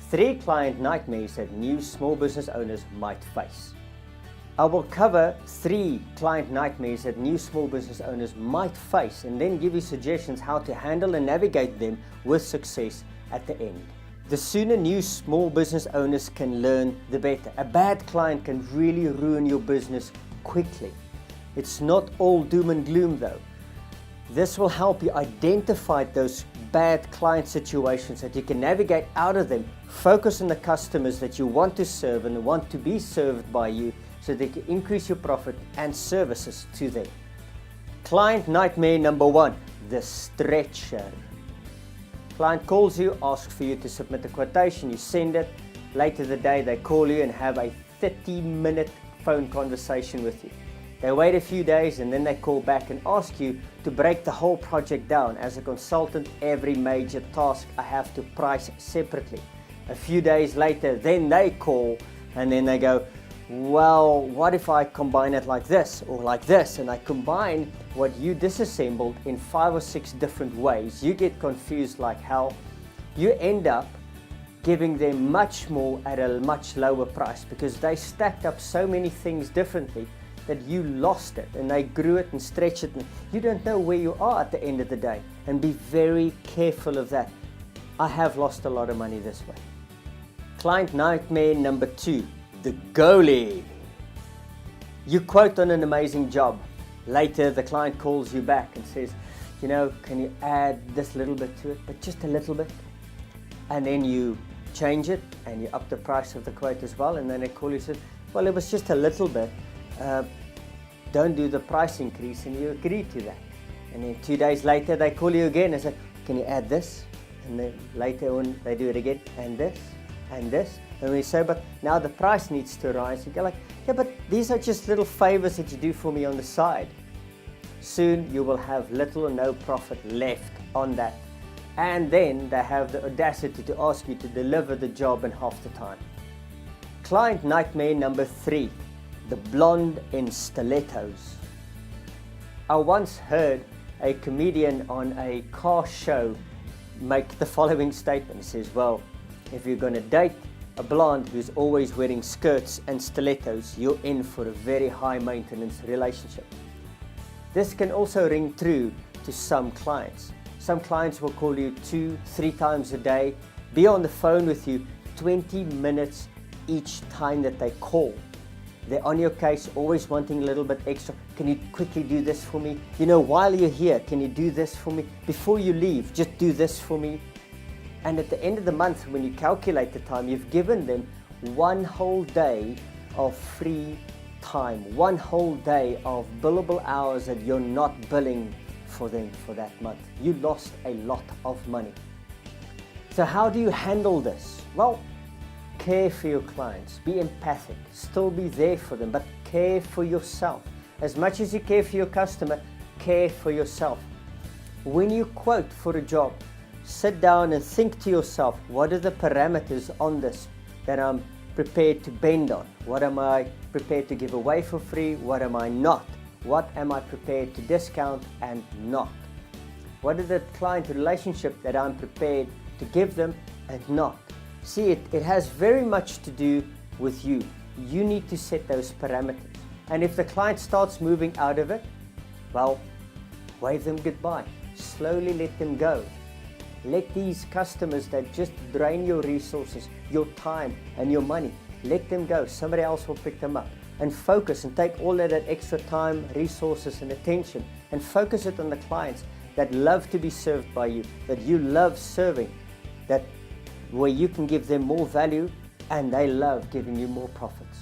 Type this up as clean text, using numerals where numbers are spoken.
3 client nightmares that new small business owners might face. I will cover 3 client nightmares that new small business owners might face and then give you suggestions how to handle and navigate them with success at the end. The sooner new small business owners can learn, the better. A bad client can really ruin your business quickly. It's not all doom and gloom though. This will help you identify those bad client situations that you can navigate out of them. Focus on the customers that you want to serve and want to be served by you so they can increase your profit and services to them. Client nightmare number 1, the stretcher. Client calls you, asks for you to submit a quotation, you send it. Later the day they call you and have a 30-minute phone conversation with you. They wait a few days and then they call back and ask you to break the whole project down. As a consultant, every major task I have to price separately. A few days later, then they call and then they go, well, what if I combine it like this or like this? And I combine what you disassembled in 5 or 6 different ways. You get confused like hell. You end up giving them much more at a much lower price because they stacked up so many things differently that you lost it and they grew it and stretched it. And you don't know where you are at the end of the day, and be very careful of that. I have lost a lot of money this way. Client nightmare number 2, the goalie. You quote on an amazing job. Later the client calls you back and says, you know, can you add this little bit to it, but just a little bit? And then you change it and you up the price of the quote as well, and then they call you and say, well, it was just a little bit. Don't do the price increase, and you agree to that. And then 2 days later they call you again and say, can you add this? And then later on they do it again, and this and this. And we say, but now the price needs to rise. You go like, yeah, but these are just little favors that you do for me on the side. Soon you will have little or no profit left on that. And then they have the audacity to ask you to deliver the job in half the time. Client nightmare number 3, the blonde in stilettos. I once heard a comedian on a car show make the following statement. He says, well, if you're going to date a blonde who's always wearing skirts and stilettos, you're in for a very high maintenance relationship. This can also ring true to some clients. Some clients will call you 2-3 times a day, be on the phone with you 20 minutes each time that they call. They're on your case, always wanting a little bit extra. Can you quickly do this for me? You know, while you're here, can you do this for me? Before you leave, just do this for me. And at the end of the month, when you calculate the time, you've given them 1 whole day of free time, 1 whole day of billable hours that you're not billing for them for that month. You lost a lot of money. So how do you handle this? Well, care for your clients, be empathic, still be there for them, but care for yourself. As much as you care for your customer, care for yourself. When you quote for a job, sit down and think to yourself, what are the parameters on this that I'm prepared to bend on? What am I prepared to give away for free? What am I not? What am I prepared to discount and not? What are the client relationship that I'm prepared to give them and not? See, it has very much to do with you. You need to set those parameters. And if the client starts moving out of it, well, wave them goodbye. Slowly let them go. Let these customers that just drain your resources, your time and your money, let them go. Somebody else will pick them up. And focus and take all of that extra time, resources and attention and focus it on the clients that love to be served by you, that you love serving, that where you can give them more value and they love giving you more profits.